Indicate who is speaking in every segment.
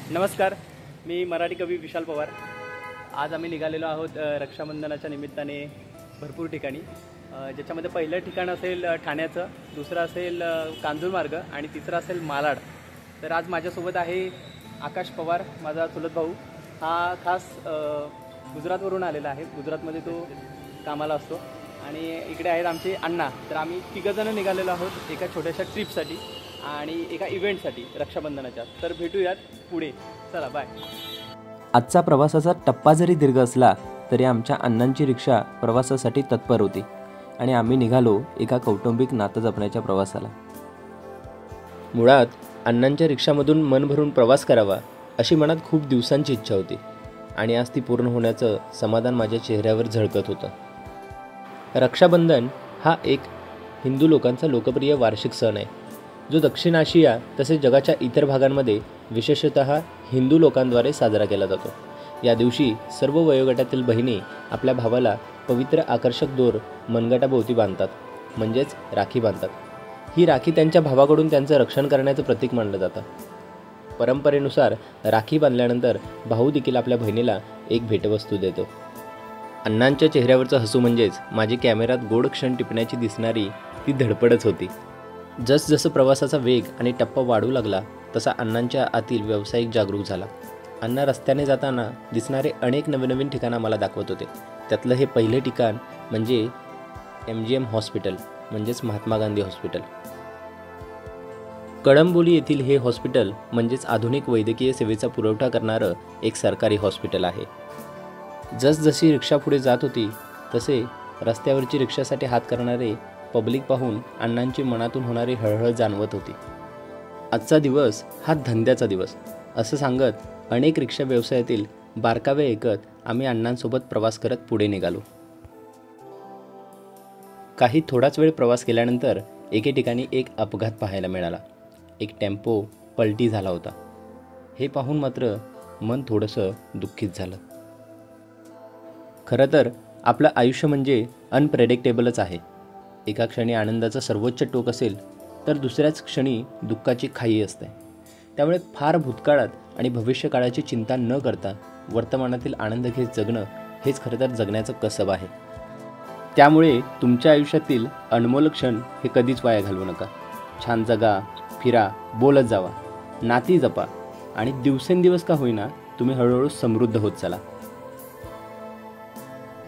Speaker 1: नमस्कार, मी मराठी कवी विशाल पवार। आज आम्ही निघालेलो आहोत रक्षाबंधनाच्या निमित्ताने भरपूर ठिकाणी, ज्याच्यामध्ये पहिलं ठिकाण असेल ठाण्याचं, दुसरं असेल कांजूरमार्ग आणि तिसरं असेल मालाड। तर आज माझ्यासोबत आहे आकाश पवार, माझा चुलत भाऊ। हा खास गुजरातवरून आलेला आहे, गुजरातमध्ये तो कामाला असतो। आणि इकडे आहेत आमचे अण्णा। तर आम्ही तिघंजणं निघालेलो आहोत एका छोट्याशा ट्रिपसाठी आणि एका इव्हेंटसाठी रक्षाबंधनाच्या। तर भेटूयात पुढे, चला बाय।
Speaker 2: आजचा प्रवासाचा टप्पा जरी दीर्घ असला तरी आमच्या अण्णांची रिक्षा प्रवासासाठी तत्पर होती आणि आम्ही निघालो एका कौटुंबिक नातं जपण्याच्या प्रवासाला। मुळात अण्णांच्या रिक्षामधून मन भरून प्रवास करावा अशी मनात खूप दिवसांची इच्छा होती आणि आज ती पूर्ण होण्याचं समाधान माझ्या चेहऱ्यावर झळकत होतं। रक्षाबंधन हा एक हिंदू लोकांचा लोकप्रिय वार्षिक सण आहे, जो दक्षिण आशिया तसेच जगाच्या इतर भागांमध्ये विशेषतः हिंदू लोकांद्वारे साजरा केला जातो। या दिवशी सर्व वयोगटातील बहिणी आपल्या भावाला पवित्र आकर्षक दोर मनगटाभोवती बांधतात, म्हणजेच राखी बांधतात। ही राखी त्यांच्या भावाकडून त्यांचं रक्षण करण्याचं प्रतीक मानलं जातं। परंपरेनुसार राखी बांधल्यानंतर भाऊ देखील आपल्या बहिणीला एक भेटवस्तू देतो। अण्णांच्या चेहऱ्यावरचं हसू म्हणजेच माझी कॅमेऱ्यात गोड क्षण टिपण्याची दिसणारी ती धडपडच होती। जसजसं प्रवासाचा वेग आणि टप्पा वाढू लागला तसा अण्णांच्या आतील व्यावसायिक जागरूक झाला। अण्णा रस्त्याने जाताना दिसणारे अनेक नवीन ठिकाणं मला दाखवत होते। त्यातलं हे पहिलं ठिकाण म्हणजे MGM हॉस्पिटल, म्हणजेच महात्मा गांधी हॉस्पिटल। कळंबोली येथील हे हॉस्पिटल म्हणजेच आधुनिक वैद्यकीय सेवेचा पुरवठा करणारं एक सरकारी हॉस्पिटल आहे। जसजशी रिक्षा पुढे जात होती तसे रस्त्यावरची रिक्षासाठी हात करणारे पब्लिक पाहून अण्णांची मनातून होणारी हळहळ जाणवत होती। आजचा दिवस हा धंद्याचा दिवस असं सांगत अनेक रिक्षा व्यवसायातील बारकावे ऐकत आम्ही अण्णांसोबत प्रवास करत पुढे निघालो। काही थोडाच वेळ प्रवास केल्यानंतर एके ठिकाणी एक अपघात पाहायला मिळाला। एक टेम्पो पलटी झाला होता। हे पाहून मात्र मन थोडंसं दुःखित झालं। खरं तर आपलं आयुष्य म्हणजे अनप्रेडिक्टेबलच आहे। एका क्षणी आनंदाचा सर्वोच्च टोक असेल तर दुसऱ्याच क्षणी दुःखाची खाई असते। त्यामुळे फार भूतकाळात आणि भविष्यकाळाची चिंता न करता वर्तमानातील आनंद घेत जगणं हेच खरं तर जगण्याचं कसब आहे। त्यामुळे तुमच्या आयुष्यातील अनमोल क्षण हे कधीच वाया घालवू नका। छान जगा, फिरा, बोलत जावा, नाती जपा आणि दिवसेंदिवस का होईना तुम्ही हळूहळू समृद्ध होत चला।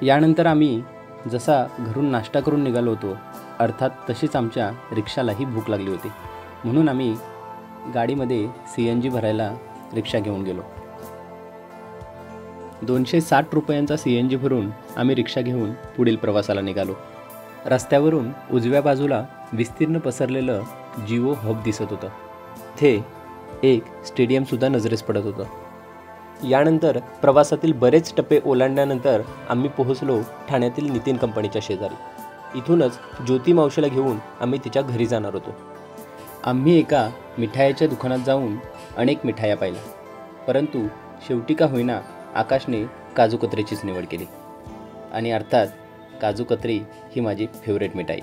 Speaker 2: यानंतर आम्ही जसा घरून नाश्ता करून निघालो होतो, अर्थात तशीच आमच्या रिक्षालाही भूक लागली होती, म्हणून आम्ही गाडीमध्ये CNG भरायला रिक्षा घेऊन गेलो। 260 रुपयांचा CNG भरून आम्ही रिक्षा घेऊन पुढील प्रवासाला निघालो। रस्त्यावरून उजव्या बाजूला विस्तीर्ण पसरलेलं जिओ हब दिसत होतं। ते एक स्टेडियमसुद्धा नजरेस पडत होतं। यानंतर प्रवासातील बरेच टप्पे ओलांडल्यानंतर आम्ही पोहोचलो ठाण्यातील नितीन कंपनीच्या शेजारी। इथूनच ज्योती मावशीला घेऊन आम्ही तिच्या घरी जाणार होतो। आम्ही एका मिठाईच्या दुकानात जाऊन अनेक मिठाया पाहिल्या, परंतु शेवटी का होईना आकाशने काजू कतरीचीच निवड केली आणि अर्थात काजू कतरी ही माझी फेवरेट मिठाई।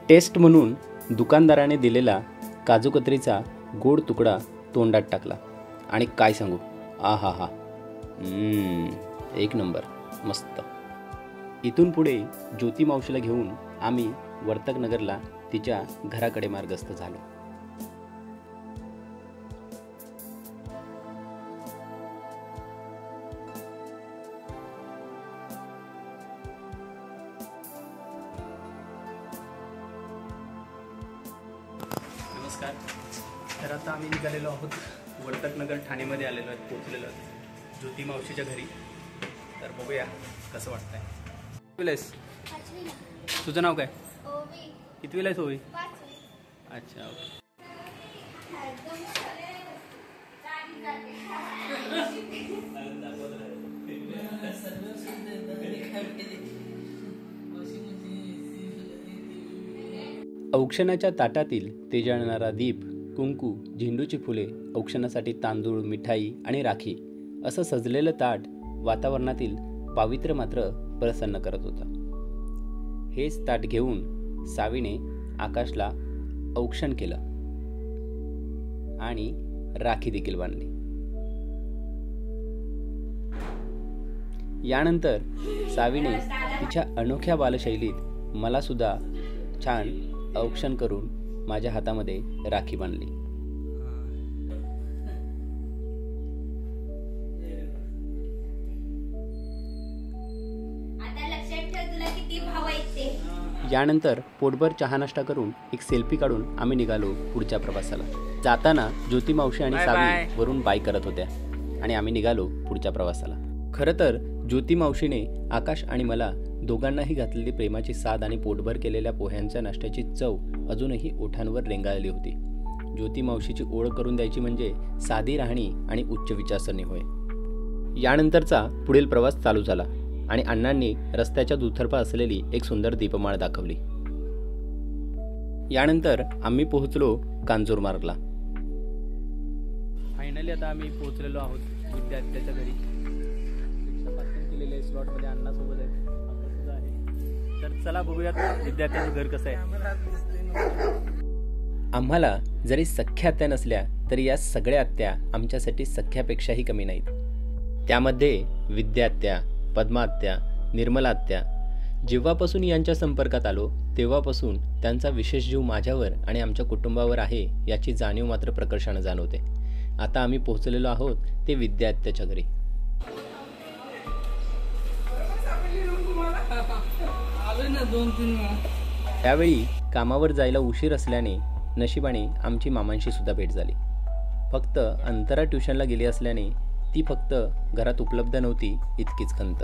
Speaker 2: टेस्ट म्हणून दुकानदाराने दिलेला काजू कतरीचा गोड तुकडा तोंडात टाकला आणि काय सांगू, आहा, एक नंबर, मस्त। इथून पुढे ज्योती मावशीला घेऊन आम्ही वर्तकनगरला तिच्या घराकडे मार्गस्थ झालो।
Speaker 1: नमस्कार। तर आता आम्ही निघालेलो आहोत वर्तकनगर ठाणेमध्ये आलेलो आहे, पोहोचलेलो आहे ज्योती मावशीच्या घरी। तर बघूया कसं वाटतंय। कितवीलायस? तुझं नाव काय? कितवीला आहेस? ओवी? अच्छा, ओके।
Speaker 2: औक्षणाच्या ताटातील तेजाळणारा दीप, कुंकू, झेंडूची फुले, औक्षणासाठी तांदूळ, मिठाई आणि राखी असं सजलेलं ताट वातावरणातील पावित्र्य मात्र प्रसन्न करत होता। हेच ताट घेऊन सावीने आकाशला औक्षण केलं आणि राखी देखील बांधली. यानंतर सावीने तिच्या अनोख्या बालशैलीत मला सुद्धा छान औक्षण करून माझ्या हातामध्ये राखी बांधली. यानंतर पोटभर चहा नाश्ता करून एक सेल्फी काढून आम्ही निघालो पुढच्या प्रवासाला. जाताना ज्योती मावशी आणि सावी वरून बाय करत होत्या आणि आम्ही निघालो पुढच्या प्रवासाला. खरं तर ज्योती मावशीने आकाश आणि मला दोघांनाही घातलेली प्रेमाची साद आणि पोटभर केलेल्या पोह्यांच्या नाश्त्याची चव अजूनही ओठांवर रेंगाळली होती. ज्योती मावशीची ओळख करून द्यायची म्हणजे साधी राहणी आणि उच्च विचारसरणी होय. यानंतरचा पुढील प्रवास चालू झाला आणि अण्णांनी रस्त्याच्या दुतर्फा असलेली एक सुंदर दीपमाळ दाखवली. यानंतर आम्ही पोहोचलो कांजूर मार्गला. फायनली आता आम्ही पोहोचलेलो आहोत विद्यार्थ्याच्या घरी. रिक्षा पार्किंग केलेले आहे, स्लॉटमध्ये अण्णासोबत आहे, आता सुद्धा आहे. तर चला बघूयात विद्यार्थ्याचं घर कसं आहे. आम्हाला जरी सख्या आत्या नसल्या तरी या सगळ्या आत्या आमच्यासाठी सख्यापेक्षाही कमी नाहीत. त्यामध्ये विद्यात्या, पद्मात्या, निर्मला आत्या. जेव्हापासून यांच्या संपर्कात आलो तेव्हापासून त्यांचा विशेष जीव माझ्यावर आणि आमच्या कुटुंबावर आहे याची जाणीव मात्र प्रकर्षानं जाणवते. आता आम्ही पोहोचलेलो आहोत ते विद्यात्याच्या घरी. त्यावेळी कामावर जायला उशीर असल्याने नशिबाने आमची मामांशी सुद्धा भेट झाली. फक्त अंतरा ट्युशनला गेली असल्याने ती फक्त घरात उपलब्ध नव्हती इतकीच खंत.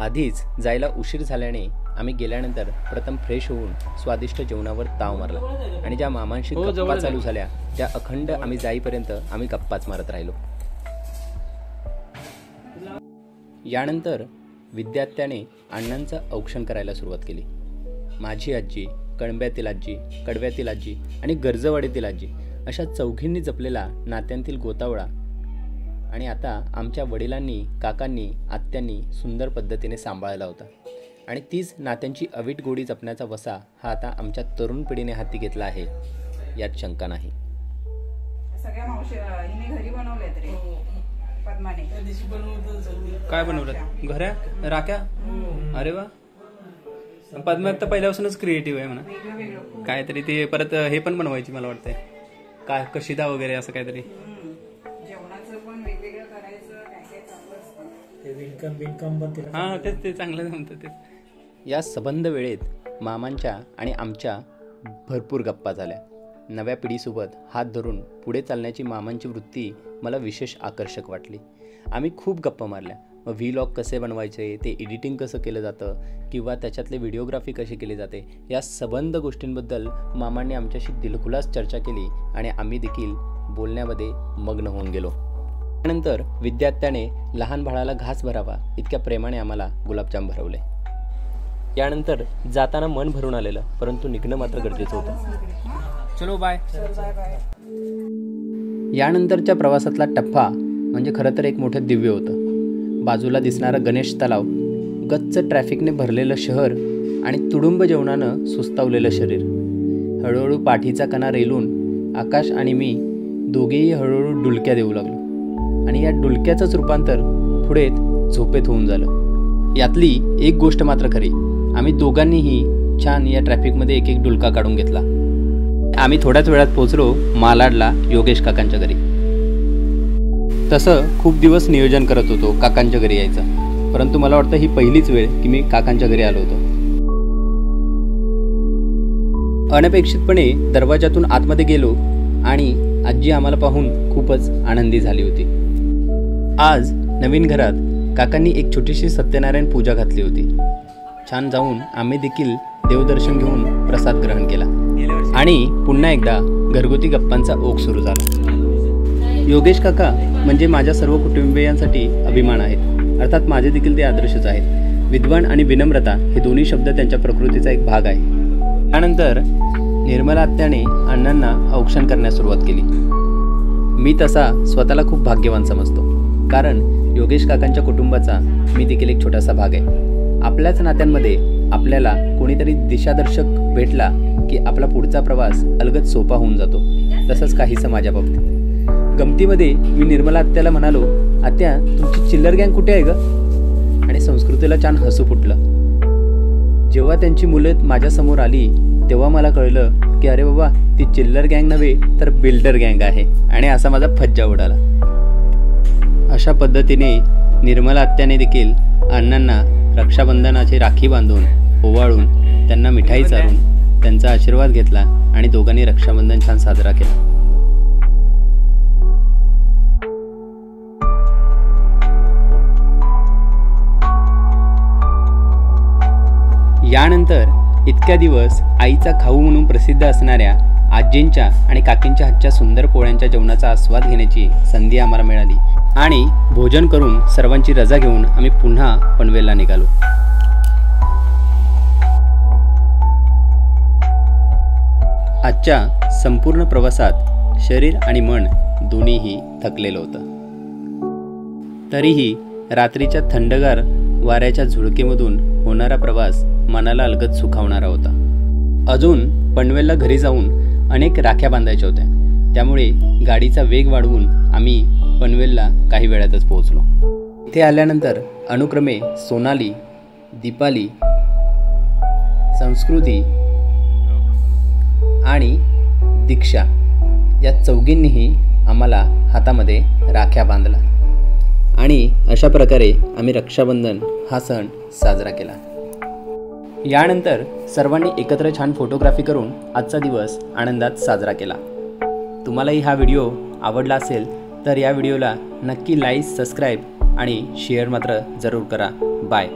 Speaker 2: आधीच जायला उशीर झाल्याने आम्ही गेल्यानंतर प्रथम फ्रेश होऊन स्वादिष्ट जेवणावर ताव मारला आणि ज्या मामांशी गप्पा चालू झाल्या त्या अखंड आम्ही जाईपर्यंत आम्ही गप्पाच मारत राहिलो. यानंतर विद्यात्याने अण्णांचं औक्षण करायला सुरुवात केली. माझी आजी, कळंब्यातील आजी, कडव्यातील आजी आणि गर्जवाडीतील आजी अशा चौघींनी जपलेला नात्यांतील गोतावळा आणि आता आमच्या वडिलांनी, काकांनी, आत्यांनी सुंदर पद्धतीने सांभाळला होता आणि तीच नात्यांची अवीट गोडी जपण्याचा वसा हा आता आमच्या तरुण पिढीने हाती घेतला आहे यात शंका नाही.
Speaker 3: सगळ्या मावशी हिने घरी बनवले तरी पद्माने
Speaker 1: काय बनवलं? घऱ्या राख्या? अरे वा, पद्मा तर पहिल्यापासूनच क्रिएटिव्ह आहे म्हणा. काहीतरी ते परत हे पण बनवायची मला वाटतंय, काय कशिदा वगैरे असं काहीतरी. हा तेच ते चांगलं जमतं ते.
Speaker 2: या सबंध वेळेत मामांच्या आणि आमच्या भरपूर गप्पा झाल्या. नव्या पिढीसोबत हात धरून पुढे चालण्याची मामांची वृत्ती मला विशेष आकर्षक वाटली. आम्ही खूप गप्पा मारल्या. मग व्लॉग कसे बनवायचे, ते एडिटिंग कसं केलं जातं किंवा त्याच्यातले व्हिडिओग्राफी कशी केली जाते या सबंध गोष्टींबद्दल मामांनी आमच्याशी दिलखुलास चर्चा केली आणि आम्ही देखील बोलण्यामध्ये मग्न होऊन गेलो. त्यानंतर विद्यात्याने लहान बाळाला घास भरावा इतक्या प्रेमाने आम्हाला गुलाबजाम भरवले. यानंतर जाताना मन भरून आलेलं, परंतु निघणं मात्र गरजेचं होतं.
Speaker 1: चलो बाय.
Speaker 2: यानंतरच्या प्रवासातला टप्पा म्हणजे खरं तर एक मोठं दिव्य होतं. बाजूला दिसणारा गणेश तलाव, गच्च ट्रॅफिकने भरलेलं शहर आणि तुडुंब जेवणानं सुस्तावलेलं शरीर. हळूहळू पाठीचा कणा रेलून आकाश आणि मी दोघेही हळूहळू डुलक्या देऊ लागलो आणि या डुलक्याचंच रूपांतर पुढे झोपेत होऊन झालं. यातली एक गोष्ट मात्र खरी, आम्ही दोघांनीही छान या ट्रॅफिकमध्ये एक एक डुलका काढून घेतला. आम्ही थोड्याच वेळात पोहोचलो मालाडला योगेश काकांच्या घरी. तसं खूप दिवस नियोजन करत होतो काकांच्या घरी यायचं, परंतु मला वाटतं ही पहिलीच वेळ की मी काकांच्या घरी आलो होतो. अनपेक्षितपणे दरवाजातून आतमध्ये गेलो आणि आजी आम्हाला पाहून खूपच आनंदी झाली होती. आज नवीन घरात काकांनी एक छोटीशी सत्यनारायण पूजा घातली होती. छान जाऊन आम्ही देखील देवदर्शन घेऊन प्रसाद ग्रहण केला आणि पुन्हा एकदा घरगुती गप्पांचा ओघ सुरू झाला. योगेश काका म्हणजे माझ्या सर्व कुटुंबियांसाठी अभिमान आहेत. अर्थात माझे देखील ते आदर्शच आहेत. विद्वान आणि विनम्रता हे दोन्ही शब्द त्यांच्या प्रकृतीचा एक भाग आहे. त्यानंतर निर्मला आत्याने अण्णांना औक्षण करण्यास सुरुवात केली. मी तसा स्वतःला खूप भाग्यवान समजतो, कारण योगेश काकांच्या कुटुंबाचा मी देखील एक छोटासा भाग आहे. आपल्याच नात्यांमध्ये आपल्याला कोणीतरी दिशादर्शक भेटला की आपला पुढचा प्रवास अलगद सोपा होऊन जातो. तसंच काहीसं माझ्या बाबतीत. गमतीमध्ये मी निर्मला आत्याला म्हणालो, आत्या तुमची चिल्लर गँग कुठे आहे गं? आणि संस्कृतीला छान हसू फुटलं. जेव्हा त्यांची मुलं माझ्यासमोर आली तेव्हा मला कळलं की अरे बाबा ती चिल्लर गँग नव्हे तर बिल्डर गँग आहे. आणि असा माझा फज्जा उडाला. अशा पद्धतीने निर्मला आत्याने देखील अण्णांना रक्षाबंधनाची राखी बांधून ओवाळून त्यांना मिठाई चारून त्यांचा आशीर्वाद घेतला आणि दोघांनी रक्षाबंधन छान साजरा केला. यानंतर इतक्या दिवस आईचा खाऊ म्हणून प्रसिद्ध असणाऱ्या आजींच्या आणि काकींच्या हातच्या सुंदर पोळ्यांच्या जेवणाचा आस्वाद घेण्याची संधी आम्हाला मिळाली आणि भोजन करून सर्वांची रजा घेऊन आम्ही पुन्हा पनवेलला निघालो. आजच्या संपूर्ण प्रवासात शरीर आणि मन दोन्हीही थकलेलं होतं. तरीही रात्रीच्या थंडगार वाऱ्याच्या झुळकेमधून होणारा प्रवास मनाला अलगद सुखावणारा होता. अजून पनवेलला घरी जाऊन अनेक राख्या बांधायच्या होत्या. त्यामुळे गाडीचा वेग वाढवून आम्ही पनवेलला काही वेळातच पोहोचलो. इथे आल्यानंतर अनुक्रमे सोनाली, दीपाली, संस्कृती आणि दीक्षा या चौघींनीही आम्हाला हातामध्ये राख्या बांधला आणि अशा प्रकारे आम्ही रक्षाबंधन हा सण साजरा केला. यानंतर सर्वांनी एकत्र छान फोटोग्राफी करून आजचा दिवस आनंदात साजरा केला. तुम्हालाही हा व्हिडिओ आवडला असेल तर या व्हिडिओला नक्की लाईक, सबस्क्राईब आणि शेअर मात्र जरूर करा. बाय.